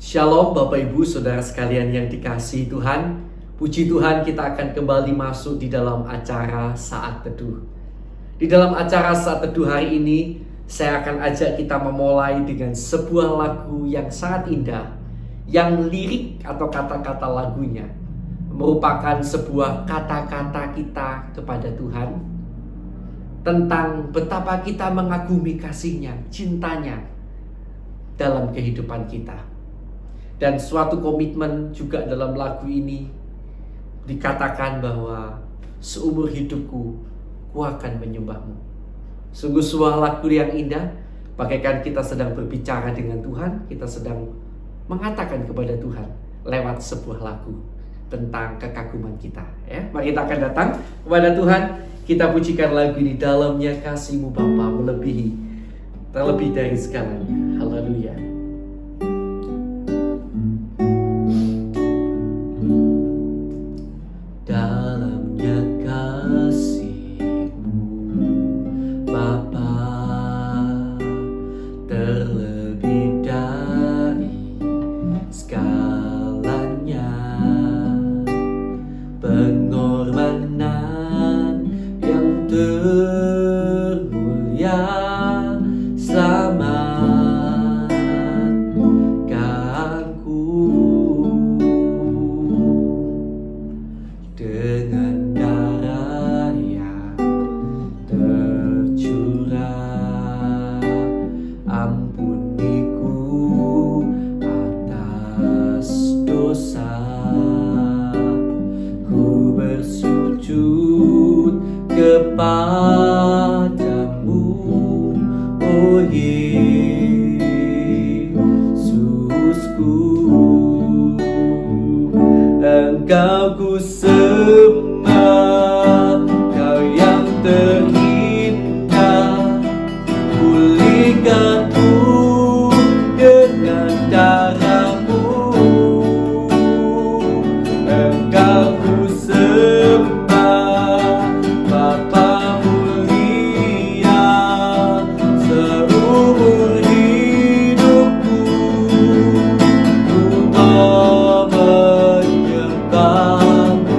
Shalom Bapak Ibu Saudara sekalian yang dikasihi Tuhan. Puji Tuhan, kita akan kembali masuk di dalam acara Saat Teduh. Di dalam acara Saat Teduh hari ini, saya akan ajak kita memulai dengan sebuah lagu yang sangat indah, yang lirik atau kata-kata lagunya merupakan sebuah kata-kata kita kepada Tuhan tentang betapa kita mengagumi kasih-Nya, cintanya dalam kehidupan kita. Dan suatu komitmen juga dalam lagu ini dikatakan bahwa seumur hidupku ku akan menyembahmu. Sungguh sebuah lagu yang indah, bagaikan kita sedang berbicara dengan Tuhan, kita sedang mengatakan kepada Tuhan lewat sebuah lagu tentang kekaguman kita. Mari kita akan datang kepada Tuhan, kita pujikan lagu ini. Dalamnya kasih-Mu Bapa melebihi, terlebih dari segalanya. Haleluya. Dalamnya kasih-Mu Bapa terlebih dari segalanya, pengorbanan yang termulia selamatkanku. Dengan darah yang tercurah, ampuniku atas dosa. Ku bersujud kepadamu, oh Yesusku. Engkau ku sembah, Kau yang terindah. Pulihkanku dengan darah-Mu. Engkau ku sembah, Bapa mulia, seumur hidupku ku menyembahmu.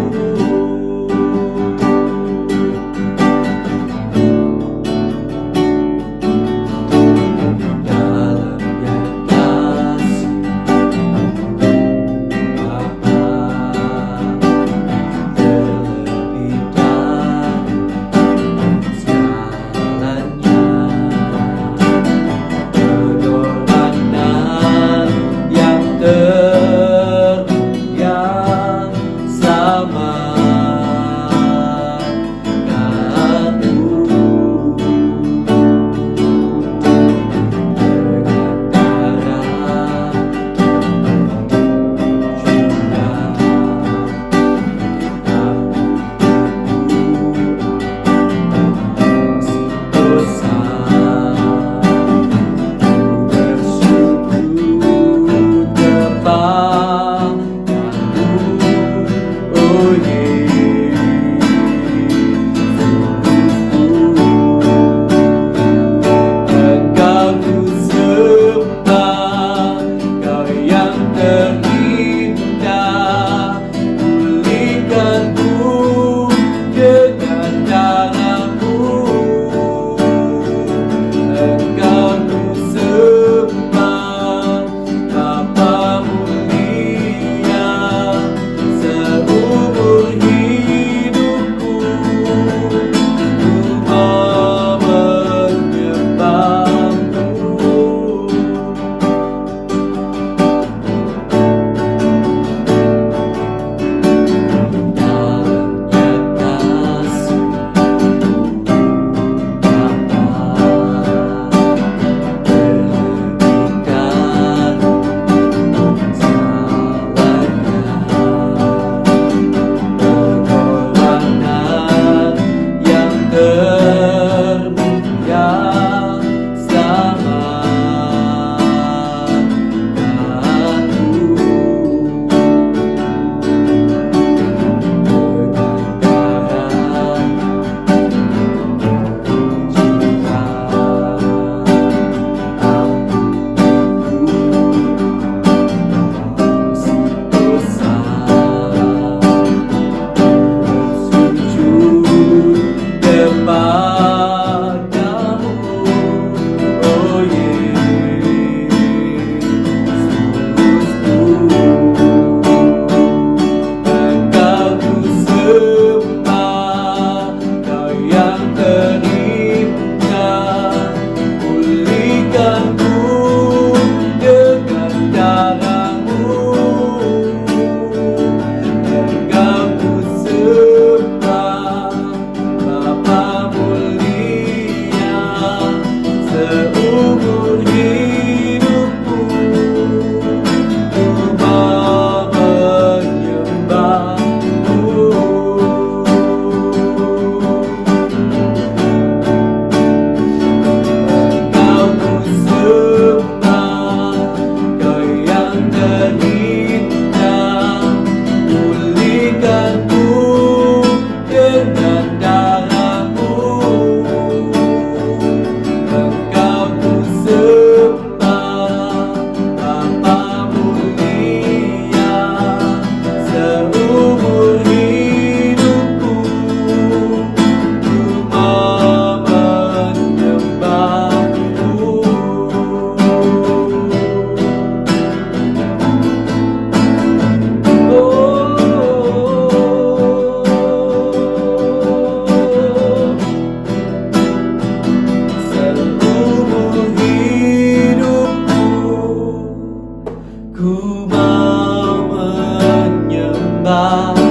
ku mau menyembahmu.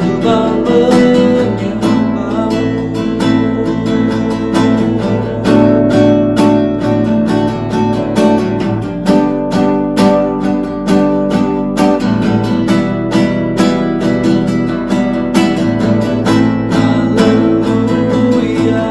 Ku mau menyembahmu. Haleluya.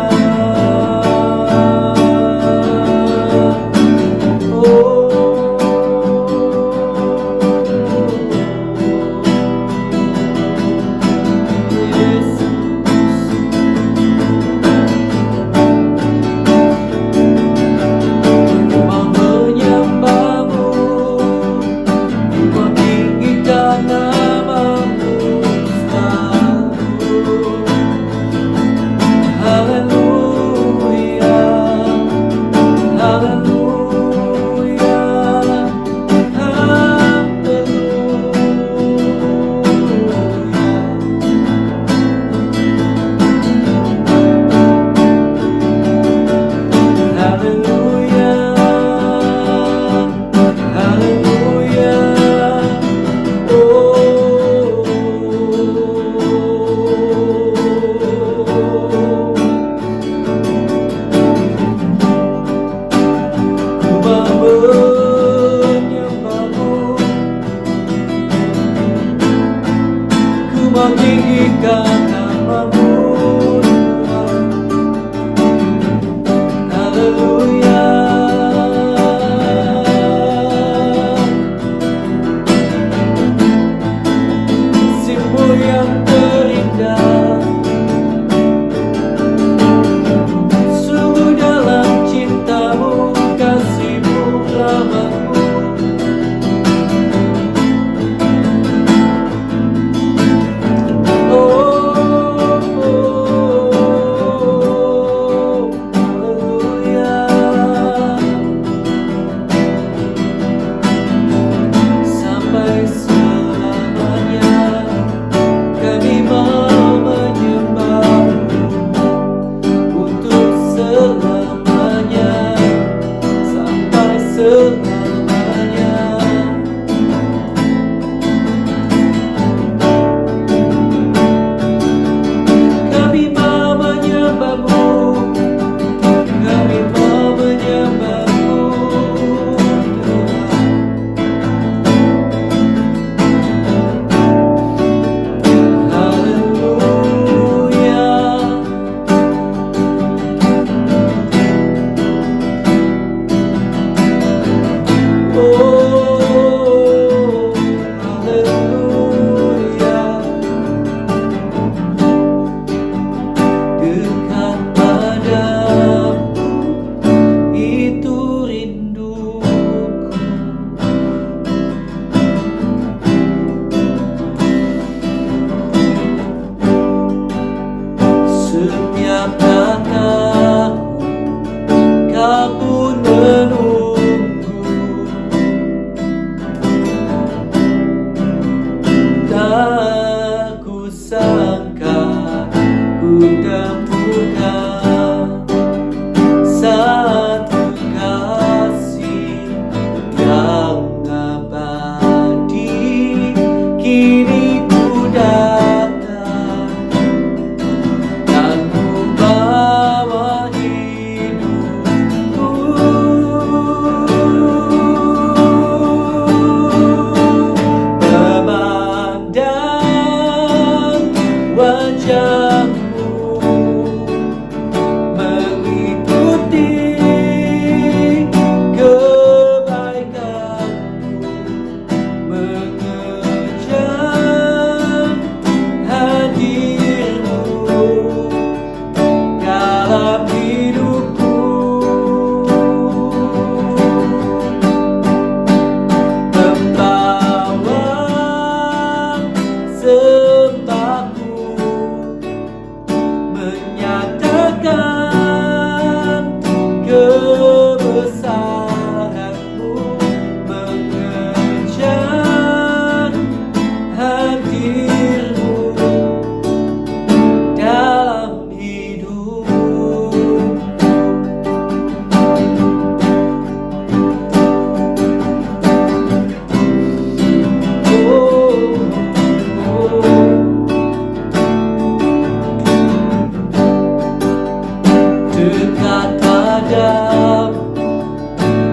dekat padamu,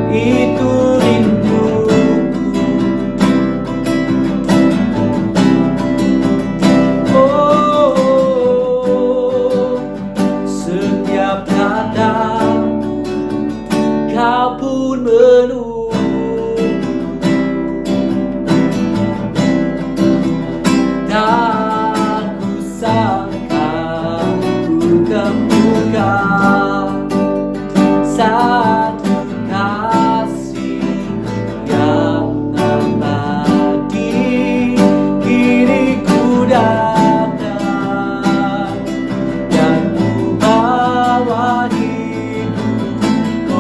itu rinduku. Oh, setiap kata kau pun menunggu. Tak kusangka ku temukan satu kasih yang abadi. Kini ku datang dan ku bawa hidupku.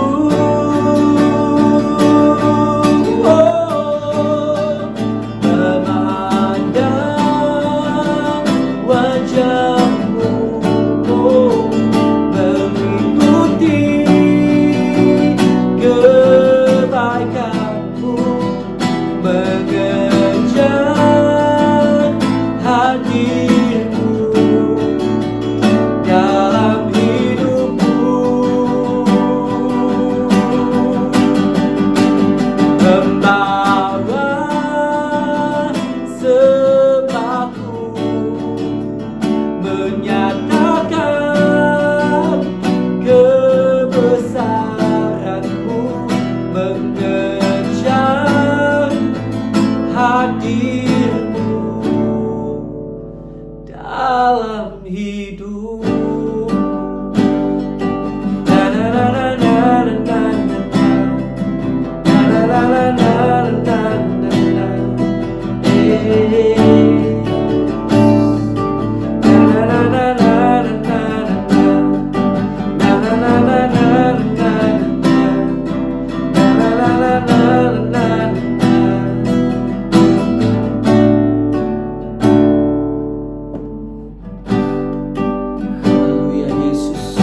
Memandang wajahmu, mengikuti kebaikanmu, mengejar hadirmu dalam hidupku. Membawa sembahku, menyatakan kebesaranmu, mengejar hadirmu dalam hidup. Haleluya Yesus.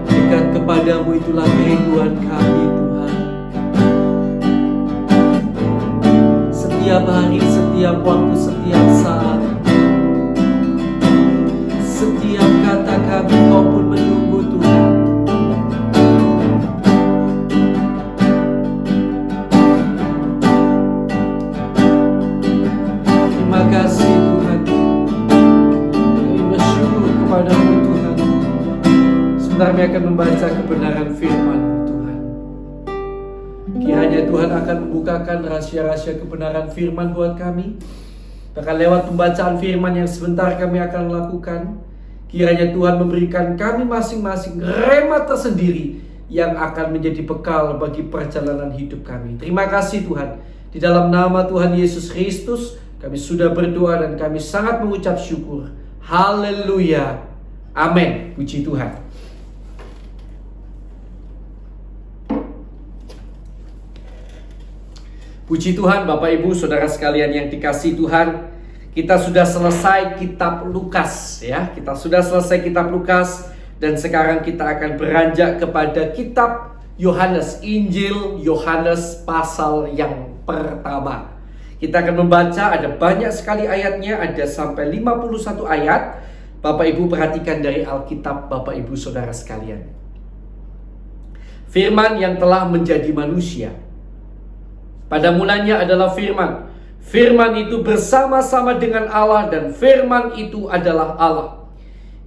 Dekat kepadamu itulah kerinduan kami Tuhan. Setiap hari, setiap waktu, setiap saat, setiap kata kami Kau pun menunggu Tuhan. Terima kasih Tuhan. Kami bersyukur kepadamu Tuhan. Sebentar kami akan membaca kebenaran firman Tuhan. Kiranya Tuhan akan membukakan rahasia-rahasia kebenaran firman buat kami. Bahkan lewat pembacaan firman yang sebentar kami akan lakukan, kiranya Tuhan memberikan kami masing-masing rema tersendiri yang akan menjadi bekal bagi perjalanan hidup kami. Terima kasih Tuhan. Di dalam nama Tuhan Yesus Kristus kami sudah berdoa dan kami sangat mengucap syukur. Haleluya. Amin. Puji Tuhan. Puji Tuhan, Bapak Ibu, Saudara sekalian yang dikasihi Tuhan. Kita sudah selesai kitab Lukas ya. Kita sudah selesai kitab Lukas dan sekarang kita akan beranjak kepada kitab Yohanes, Injil Yohanes pasal yang pertama. Kita akan membaca, ada banyak sekali ayatnya, ada sampai 51 ayat. Bapak Ibu perhatikan dari Alkitab, Bapak Ibu Saudara sekalian. Firman yang telah menjadi manusia. Pada mulanya adalah firman. Firman itu bersama-sama dengan Allah dan firman itu adalah Allah.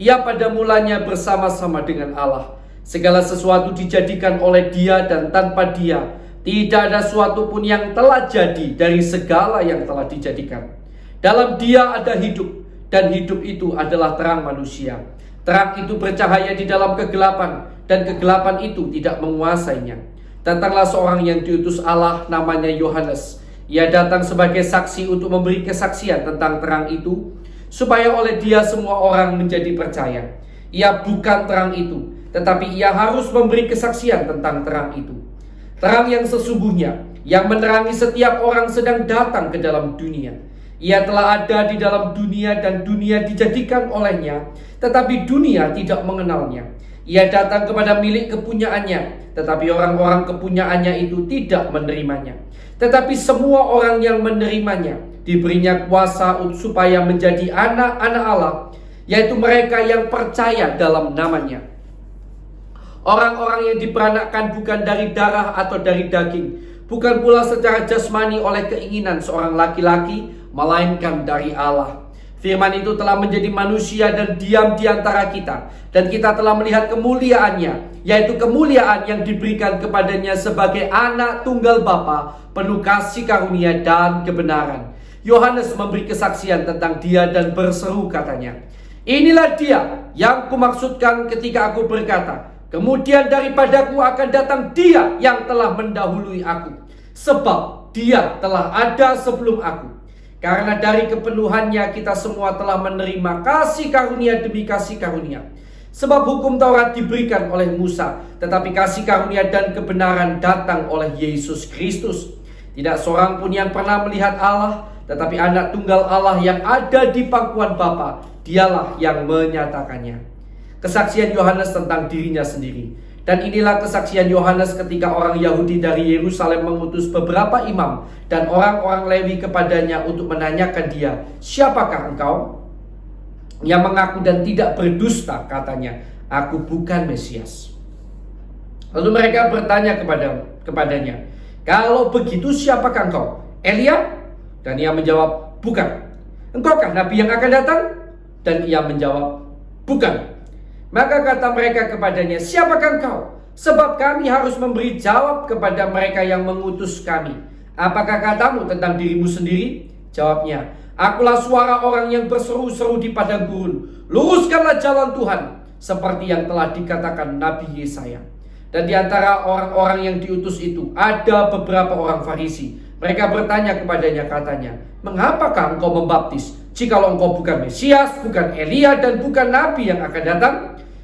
Ia pada mulanya bersama-sama dengan Allah. Segala sesuatu dijadikan oleh Dia dan tanpa Dia tidak ada suatu pun yang telah jadi dari segala yang telah dijadikan. Dalam Dia ada hidup dan hidup itu adalah terang manusia. Terang itu bercahaya di dalam kegelapan dan kegelapan itu tidak menguasainya. Datanglah seorang yang diutus Allah, namanya Yohanes. Ia datang sebagai saksi untuk memberi kesaksian tentang terang itu, supaya oleh dia semua orang menjadi percaya. Ia bukan terang itu, tetapi ia harus memberi kesaksian tentang terang itu. Terang yang sesungguhnya, yang menerangi setiap orang sedang datang ke dalam dunia. Ia telah ada di dalam dunia dan dunia dijadikan olehnya, tetapi dunia tidak mengenalnya. Ia datang kepada milik kepunyaannya, tetapi orang-orang kepunyaannya itu tidak menerimanya. Tetapi semua orang yang menerimanya diberinya kuasa supaya menjadi anak-anak Allah, yaitu mereka yang percaya dalam namanya. Orang-orang yang diperanakkan bukan dari darah atau dari daging, bukan pula secara jasmani oleh keinginan seorang laki-laki, melainkan dari Allah. Firman itu telah menjadi manusia dan diam di antara kita, dan kita telah melihat kemuliaannya, yaitu kemuliaan yang diberikan kepadanya sebagai anak tunggal Bapa, penuh kasih karunia dan kebenaran. Yohanes memberi kesaksian tentang dia dan berseru katanya, "Inilah dia yang kumaksudkan ketika aku berkata, kemudian daripadaku akan datang dia yang telah mendahului aku, sebab dia telah ada sebelum aku. Karena dari kepenuhannya kita semua telah menerima kasih karunia demi kasih karunia. Sebab hukum Taurat diberikan oleh Musa, tetapi kasih karunia dan kebenaran datang oleh Yesus Kristus. Tidak seorang pun yang pernah melihat Allah, tetapi anak tunggal Allah yang ada di pangkuan Bapa, dialah yang menyatakannya." Kesaksian Yohanes tentang dirinya sendiri. Dan inilah kesaksian Yohanes ketika orang Yahudi dari Yerusalem mengutus beberapa imam dan orang-orang Lewi kepadanya untuk menanyakan dia, "Siapakah engkau?" Ia mengaku dan tidak berdusta, katanya, "Aku bukan Mesias." Lalu mereka bertanya kepadanya, "Kalau begitu siapakah engkau? Elia?" Dan ia menjawab, "Bukan." "Engkaukah nabi yang akan datang?" Dan ia menjawab, "Bukan." Maka kata mereka kepadanya, "Siapakah engkau? Sebab kami harus memberi jawab kepada mereka yang mengutus kami. Apakah katamu tentang dirimu sendiri?" Jawabnya, "Akulah suara orang yang berseru-seru di padang gurun, luruskanlah jalan Tuhan, seperti yang telah dikatakan Nabi Yesaya." Dan di antara orang-orang yang diutus itu ada beberapa orang Farisi. Mereka bertanya kepadanya, katanya, "Mengapakah engkau membaptis, jikalau engkau bukan Mesias, bukan Elia, dan bukan Nabi yang akan datang?"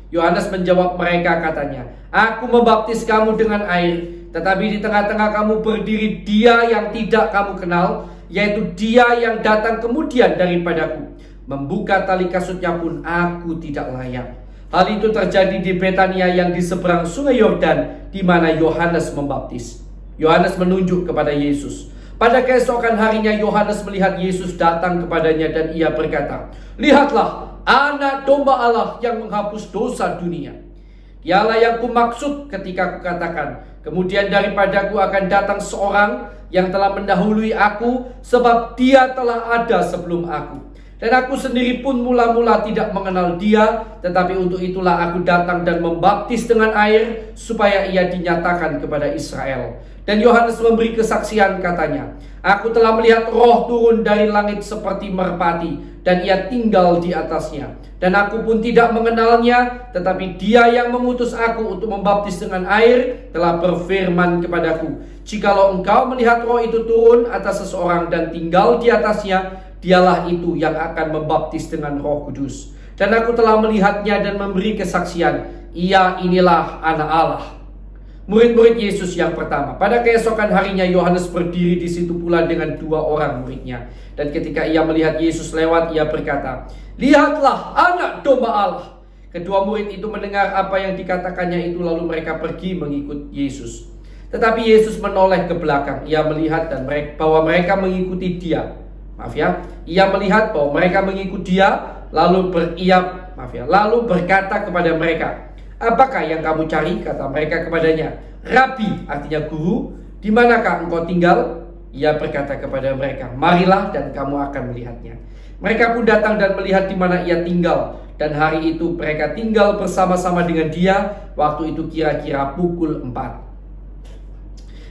Yohanes menjawab mereka, katanya, "Aku membaptis kamu dengan air, tetapi di tengah-tengah kamu berdiri dia yang tidak kamu kenal, yaitu dia yang datang kemudian daripadaku. Membuka tali kasutnya pun aku tidak layak." Hal itu terjadi di Betania yang di seberang sungai Yordan, di mana Yohanes membaptis. Yohanes menunjuk kepada Yesus. Pada keesokan harinya Yohanes melihat Yesus datang kepadanya dan ia berkata, "Lihatlah, Anak domba Allah yang menghapus dosa dunia. Dialah yang kumaksud ketika kukatakan, kemudian daripadaku akan datang seorang yang telah mendahului aku, sebab dia telah ada sebelum aku. Dan aku sendiri pun mula-mula tidak mengenal dia, tetapi untuk itulah aku datang dan membaptis dengan air, supaya ia dinyatakan kepada Israel." Dan Yohanes memberi kesaksian, katanya, "Aku telah melihat roh turun dari langit seperti merpati, dan ia tinggal di atasnya. Dan aku pun tidak mengenalnya, tetapi dia yang mengutus aku untuk membaptis dengan air telah berfirman kepadaku, jikalau engkau melihat roh itu turun atas seseorang dan tinggal di atasnya, dialah itu yang akan membaptis dengan Roh Kudus. Dan aku telah melihatnya dan memberi kesaksian, ia inilah Anak Allah." Murid-murid Yesus yang pertama. Pada keesokan harinya Yohanes berdiri di situ pula dengan dua orang muridnya. Dan ketika ia melihat Yesus lewat, ia berkata, "Lihatlah Anak Domba Allah." Kedua murid itu mendengar apa yang dikatakannya itu, lalu mereka pergi mengikut Yesus. Tetapi Yesus menoleh ke belakang. Ia melihat bahwa mereka mengikuti dia. Ia melihat bahwa mereka mengikuti dia, lalu lalu berkata kepada mereka, "Apakah yang kamu cari?" Kata mereka kepadanya, "Rabi," artinya guru, "di manakah engkau tinggal?" Ia berkata kepada mereka, "Marilah dan kamu akan melihatnya." Mereka pun datang dan melihat di mana ia tinggal. Dan hari itu mereka tinggal bersama-sama dengan dia. Waktu itu kira-kira pukul 4.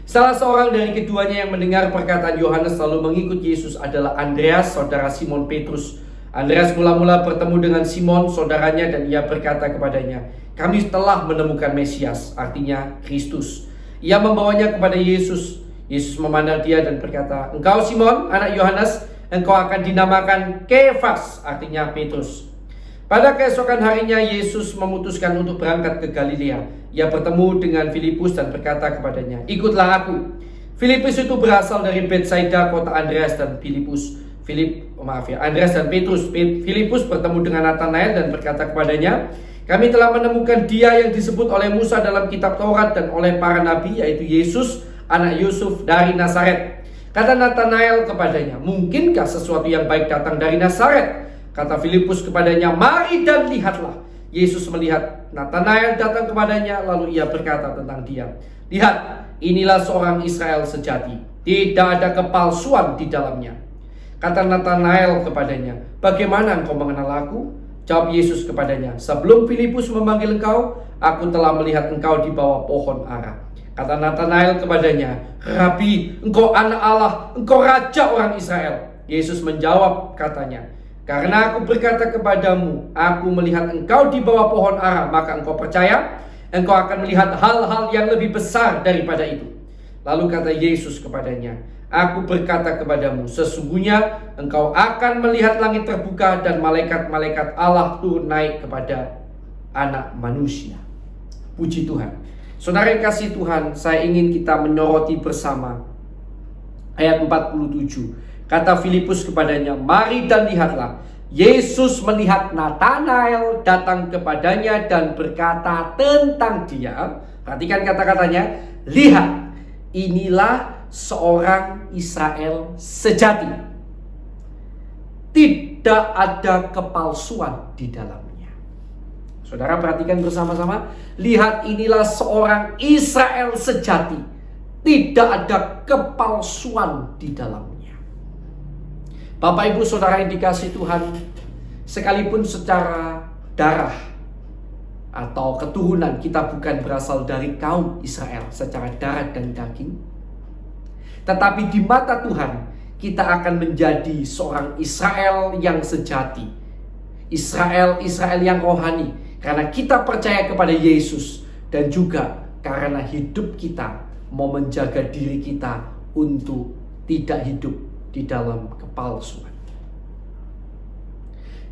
Salah seorang dari keduanya yang mendengar perkataan Yohanes lalu mengikut Yesus adalah Andreas, saudara Simon Petrus. Andreas mula-mula bertemu dengan Simon, saudaranya, dan ia berkata kepadanya, "Kami telah menemukan Mesias," artinya Kristus. Ia membawanya kepada Yesus. Yesus memandang dia dan berkata, "Engkau Simon, anak Yohanes, engkau akan dinamakan Kefas," artinya Petrus. Pada keesokan harinya Yesus memutuskan untuk berangkat ke Galilea. Ia bertemu dengan Filipus dan berkata kepadanya, "Ikutlah aku." Filipus itu berasal dari Betsaida, kota Andreas dan Andreas dan Petrus. Filipus bertemu dengan Nathanael dan berkata kepadanya, "Kami telah menemukan dia yang disebut oleh Musa dalam kitab Taurat dan oleh para nabi, yaitu Yesus, anak Yusuf dari Nazaret." Kata Nathanael kepadanya, "Mungkinkah sesuatu yang baik datang dari Nazaret?" Kata Filipus kepadanya, "Mari dan lihatlah." Yesus melihat Natanael datang kepadanya, lalu ia berkata tentang dia, "Lihat, inilah seorang Israel sejati, tidak ada kepalsuan di dalamnya." Kata Natanael kepadanya, "Bagaimana engkau mengenal aku?" Jawab Yesus kepadanya, "Sebelum Filipus memanggil engkau, aku telah melihat engkau di bawah pohon ara." Kata Natanael kepadanya, "Rabi, engkau anak Allah, engkau raja orang Israel." Yesus menjawab katanya, "Karena aku berkata kepadamu, aku melihat engkau di bawah pohon ara, maka engkau percaya? Engkau akan melihat hal-hal yang lebih besar daripada itu." Lalu kata Yesus kepadanya, "Aku berkata kepadamu, sesungguhnya engkau akan melihat langit terbuka dan malaikat-malaikat Allah turun naik kepada Anak Manusia." Puji Tuhan. Saudara yang kasih Tuhan, saya ingin kita menyoroti bersama ayat 47. Kata Filipus kepadanya, "Mari dan lihatlah." Yesus melihat Natanael datang kepadanya dan berkata tentang dia. Perhatikan kata-katanya, "Lihat, inilah seorang Israel sejati. Tidak ada kepalsuan di dalamnya." Saudara perhatikan bersama-sama. Lihat, inilah seorang Israel sejati. Tidak ada kepalsuan di dalamnya. Bapak Ibu Saudara yang dikasihi Tuhan, sekalipun secara darah atau keturunan kita bukan berasal dari kaum Israel secara darah dan daging, tetapi di mata Tuhan kita akan menjadi seorang Israel yang sejati, Israel yang rohani, karena kita percaya kepada Yesus, dan juga karena hidup kita mau menjaga diri kita untuk tidak hidup di dalam kepalsuan.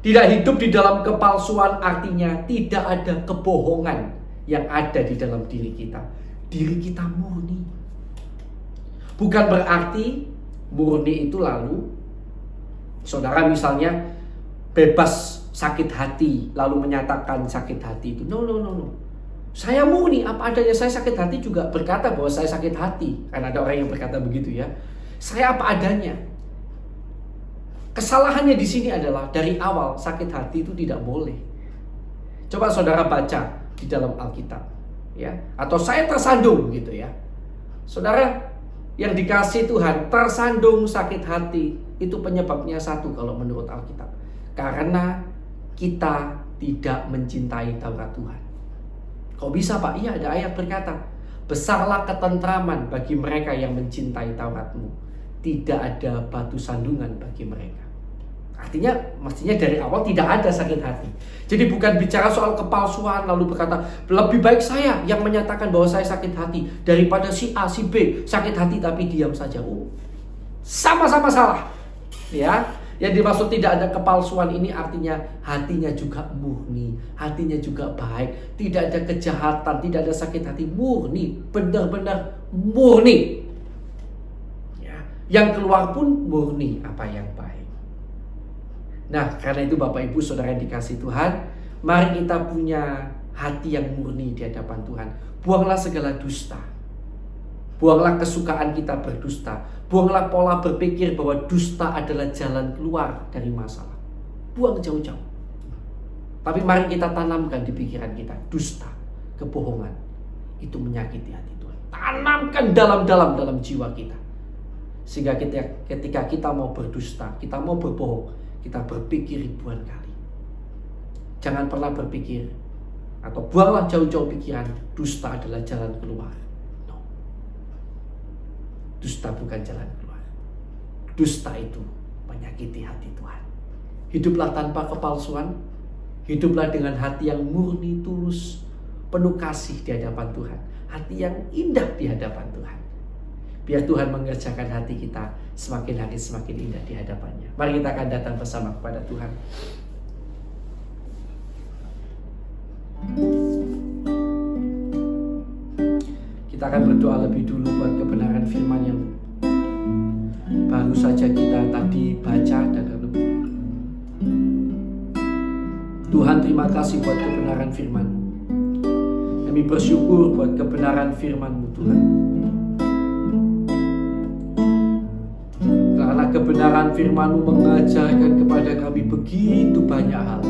Tidak hidup di dalam kepalsuan artinya tidak ada kebohongan yang ada di dalam diri kita. Diri kita murni. Bukan berarti murni itu lalu saudara misalnya bebas sakit hati lalu menyatakan sakit hati itu. No. Saya murni apa adanya, saya sakit hati juga berkata bahwa saya sakit hati. Karena ada orang yang berkata begitu ya. Saya apa adanya. Kesalahannya di sini adalah dari awal sakit hati itu tidak boleh. Coba saudara baca di dalam Alkitab, ya. Atau saya tersandung gitu ya. Saudara yang dikasih Tuhan, tersandung sakit hati itu penyebabnya satu kalau menurut Alkitab. Karena kita tidak mencintai Taurat Tuhan. Kok bisa Pak? Iya, ada ayat berkata, "Besarlah ketentraman bagi mereka yang mencintai Tauratmu. Tidak ada batu sandungan bagi mereka." Artinya, mestinya dari awal tidak ada sakit hati. Jadi bukan bicara soal kepalsuan lalu berkata, lebih baik saya yang menyatakan bahwa saya sakit hati daripada si A, si B sakit hati tapi diam saja. Sama-sama salah. Ya, yang dimaksud tidak ada kepalsuan ini artinya hatinya juga murni, hatinya juga baik, tidak ada kejahatan, tidak ada sakit hati, murni, benar-benar murni. Ya, yang keluar pun murni apa yang baik. Nah, karena itu Bapak Ibu Saudara yang dikasihi Tuhan, mari kita punya hati yang murni di hadapan Tuhan. Buanglah segala dusta. Buanglah kesukaan kita berdusta. Buanglah pola berpikir bahwa dusta adalah jalan keluar dari masalah. Buang jauh-jauh. Tapi mari kita tanamkan di pikiran kita, dusta, kebohongan itu menyakiti hati Tuhan. Tanamkan dalam jiwa kita. Sehingga ketika kita mau berdusta, kita mau berbohong, kita berpikir ribuan kali. Jangan pernah berpikir atau buanglah jauh-jauh pikiran dusta adalah jalan keluar. No. Dusta bukan jalan keluar. Dusta itu menyakiti hati Tuhan. Hiduplah tanpa kepalsuan. Hiduplah dengan hati yang murni, tulus, penuh kasih di hadapan Tuhan. Hati yang indah di hadapan Tuhan. Biar Tuhan mengerjakan hati kita semakin hari semakin indah di hadapannya. Mari kita akan datang bersama kepada Tuhan. Kita akan berdoa lebih dulu buat kebenaran firman yang baru saja kita tadi baca dan lalu. Tuhan, terima kasih buat kebenaran firman. Kami bersyukur buat kebenaran firman-Mu Tuhan. Karena kebenaran firman-Mu mengajarkan kepada kami begitu banyak hal.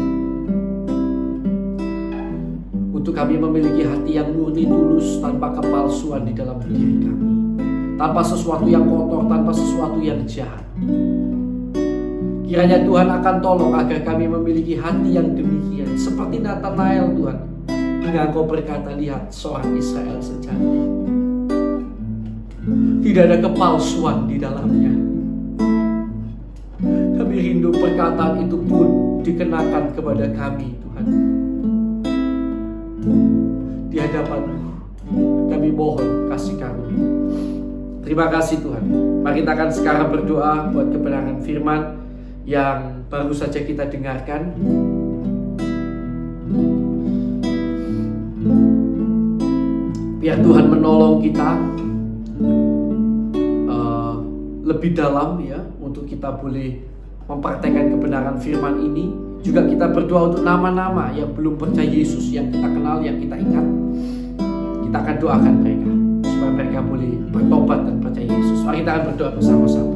Untuk kami memiliki hati yang murni, tulus, tanpa kepalsuan di dalam diri kami. Tanpa sesuatu yang kotor, tanpa sesuatu yang jahat. Kiranya Tuhan akan tolong agar kami memiliki hati yang demikian. Seperti Nathanael Tuhan. Hingga Engkau berkata, lihat seorang Israel sejati. Tidak ada kepalsuan di dalamnya. Kami rindu perkataan itu pun dikenakan kepada kami Tuhan. Di hadapan-Mu kami mohon kasih karunia. Terima kasih Tuhan. Mari kita akan sekarang berdoa buat kebenaran firman yang baru saja kita dengarkan. Biar Tuhan menolong kita lebih dalam ya, untuk kita boleh mempraktekkan kebenaran firman ini. Juga kita berdoa untuk nama-nama yang belum percaya Yesus, yang kita kenal, yang kita ingat. Kita akan doakan mereka supaya mereka boleh bertobat dan percaya Yesus. Mari kita akan berdoa bersama-sama.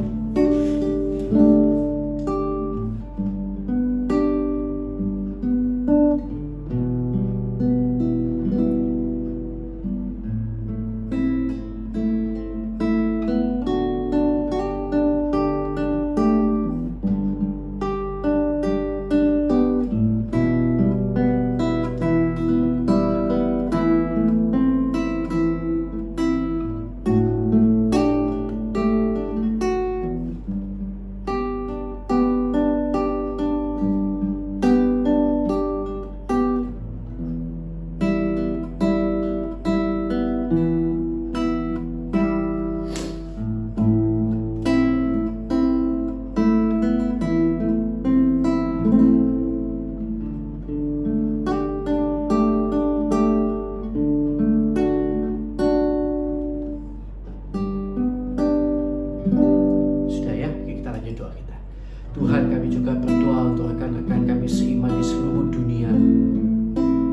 Tuhan, kami juga berdoa untuk rekan-rekan kami seiman di seluruh dunia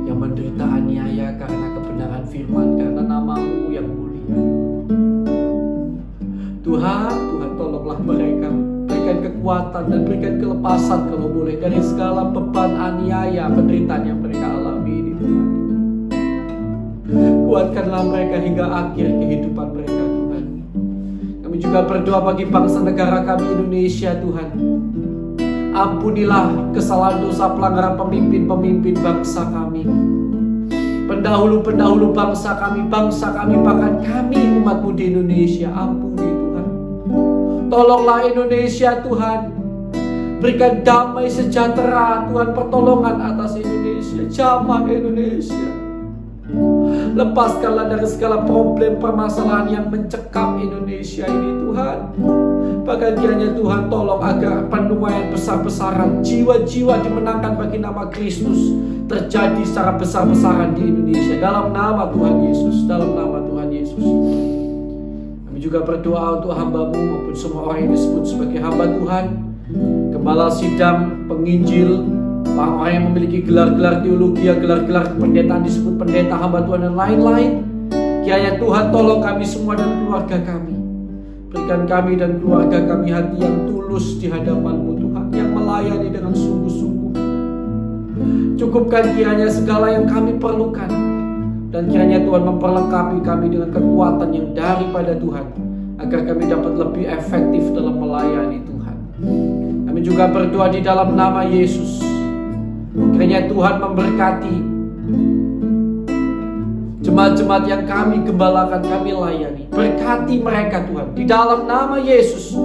yang menderita aniaya karena kebenaran firman, karena nama-Mu yang mulia. Tuhan, tolonglah mereka, berikan kekuatan dan berikan kelepasan kalau boleh dari segala beban aniaya penderitaan yang mereka alami ini Tuhan. Kuatkanlah mereka hingga akhir kehidupan mereka Tuhan. Kami juga berdoa bagi bangsa negara kami Indonesia Tuhan. Ampunilah kesalahan dosa pelanggaran pemimpin-pemimpin bangsa kami, pendahulu-pendahulu bangsa kami, bahkan kami umat-Mu di Indonesia. Ampuni Tuhan. Tolonglah Indonesia Tuhan. Berikan damai sejahtera Tuhan, pertolongan atas Indonesia, jamah Indonesia. Lepaskanlah dari segala problem permasalahan yang mencekam Indonesia ini Tuhan. Bahkan kiranya Tuhan tolong agar penuaian besar-besaran, jiwa-jiwa dimenangkan bagi nama Kristus terjadi secara besar-besaran di Indonesia. Dalam nama Tuhan Yesus, dalam nama Tuhan Yesus. Kami juga berdoa untuk hamba-Mu maupun semua orang yang disebut sebagai hamba Tuhan, gembala sidang, penginjil, orang-orang yang memiliki gelar-gelar teologi, gelar-gelar kependetaan disebut pendeta, hamba Tuhan dan lain-lain. Kiranya Tuhan tolong kami semua dan keluarga kami. Berikan kami dan keluarga kami hati yang tulus di hadapan-Mu Tuhan, yang melayani dengan sungguh-sungguh. Cukupkan kiranya segala yang kami perlukan, dan kiranya Tuhan memperlengkapi kami dengan kekuatan yang daripada Tuhan, agar kami dapat lebih efektif dalam melayani Tuhan. Kami juga berdoa di dalam nama Yesus. Kiranya Tuhan memberkati jemaat-jemaat yang kami gembalakan, kami layani. Berkati mereka Tuhan, di dalam nama Yesus.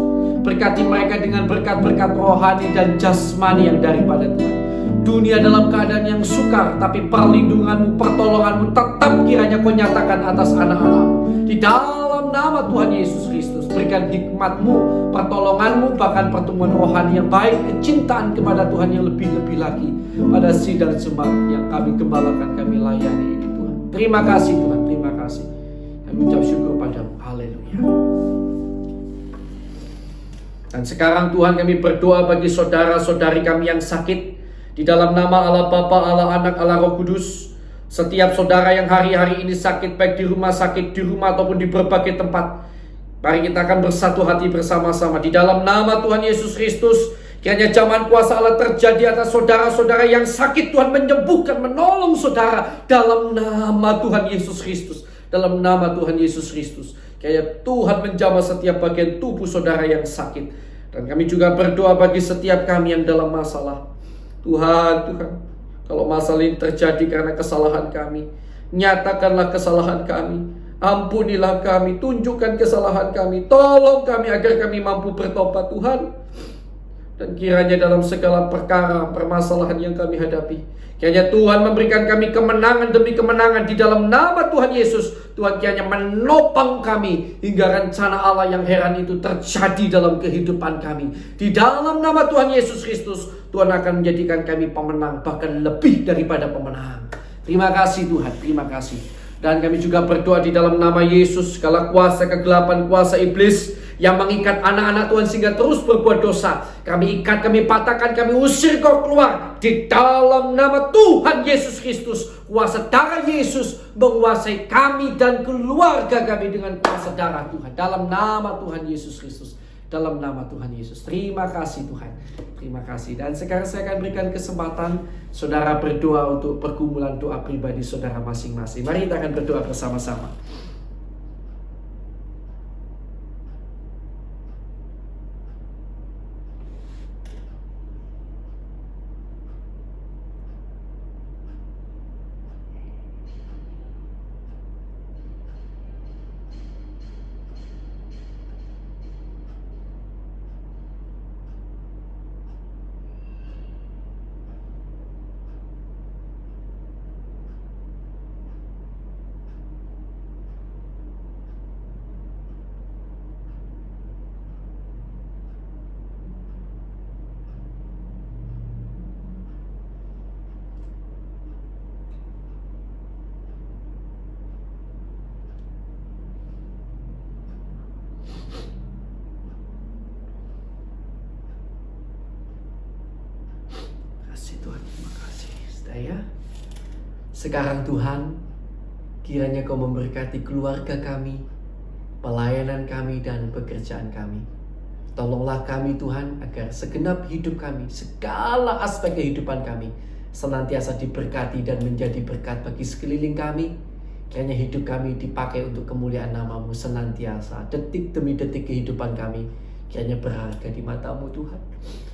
Berkati mereka dengan berkat-berkat rohani dan jasmani yang daripada Tuhan. Dunia dalam keadaan yang sukar, tapi perlindungan-Mu, pertolongan-Mu tetap kiranya Kau nyatakan atas anak-anak-Mu. Di dalam nama Tuhan Yesus Kristus, berikan hikmat-Mu, pertolongan-Mu, bahkan pertumbuhan rohani yang baik, kecintaan kepada Tuhan yang lebih-lebih lagi pada sidang jemaat yang kami gembalakan, kami layani ini Tuhan. Terima kasih Tuhan, terima kasih. Kami ucap syukur pada-Mu. Haleluya. Dan sekarang Tuhan, kami berdoa bagi saudara-saudari kami yang sakit. Di dalam nama Allah Bapa, Allah Anak, Allah Roh Kudus. Setiap saudara yang hari-hari ini sakit, baik di rumah sakit, di rumah ataupun di berbagai tempat, Mari kita akan bersatu hati bersama-sama di dalam nama Tuhan Yesus Kristus. Kiranya zaman kuasa Allah terjadi atas saudara-saudara yang sakit. Tuhan menyembuhkan, menolong saudara dalam nama Tuhan Yesus Kristus. Dalam nama Tuhan Yesus Kristus. Kiranya Tuhan menjamah setiap bagian tubuh saudara yang sakit. Dan kami juga berdoa bagi setiap kami yang dalam masalah. Tuhan, kalau masalah ini terjadi karena kesalahan kami, nyatakanlah kesalahan kami. Ampunilah kami, tunjukkan kesalahan kami, tolong kami agar kami mampu bertobat Tuhan. Dan kiranya dalam segala perkara, permasalahan yang kami hadapi, kiranya Tuhan memberikan kami kemenangan demi kemenangan di dalam nama Tuhan Yesus. Tuhan kiranya menopang kami hingga rencana Allah yang heran itu terjadi dalam kehidupan kami. Di dalam nama Tuhan Yesus Kristus, Tuhan akan menjadikan kami pemenang, bahkan lebih daripada pemenang. Terima kasih Tuhan, terima kasih. Dan kami juga berdoa di dalam nama Yesus, segala kuasa kegelapan, kuasa iblis yang mengikat anak-anak Tuhan sehingga terus berbuat dosa, kami ikat, kami patahkan, kami usir kau keluar di dalam nama Tuhan Yesus Kristus. Kuasa darah Yesus menguasai kami dan keluarga kami dengan kuasa darah Tuhan. Dalam nama Tuhan Yesus Kristus. Dalam nama Tuhan Yesus. Terima kasih Tuhan. Terima kasih. Dan sekarang saya akan berikan kesempatan saudara berdoa untuk pergumulan doa pribadi saudara masing-masing. Mari kita akan berdoa bersama-sama. Tuhan, terima kasih. Saya sekarang Tuhan, kiranya kau memberkati keluarga kami, pelayanan kami dan pekerjaan kami. Tolonglah kami Tuhan agar segenap hidup kami, segala aspek kehidupan kami senantiasa diberkati dan menjadi berkat bagi sekeliling kami. Kiranya hidup kami dipakai untuk kemuliaan nama-Mu senantiasa, detik demi detik kehidupan kami kiranya berharga di mata-Mu Tuhan.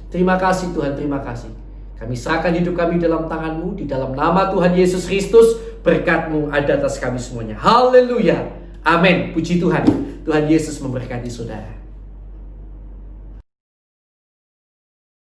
Terima kasih Tuhan, terima kasih. Kami serahkan hidup kami dalam tangan-Mu, di dalam nama Tuhan Yesus Kristus. Berkat-Mu ada atas kami semuanya. Haleluya. Amin. Puji Tuhan. Tuhan Yesus memberkati saudara.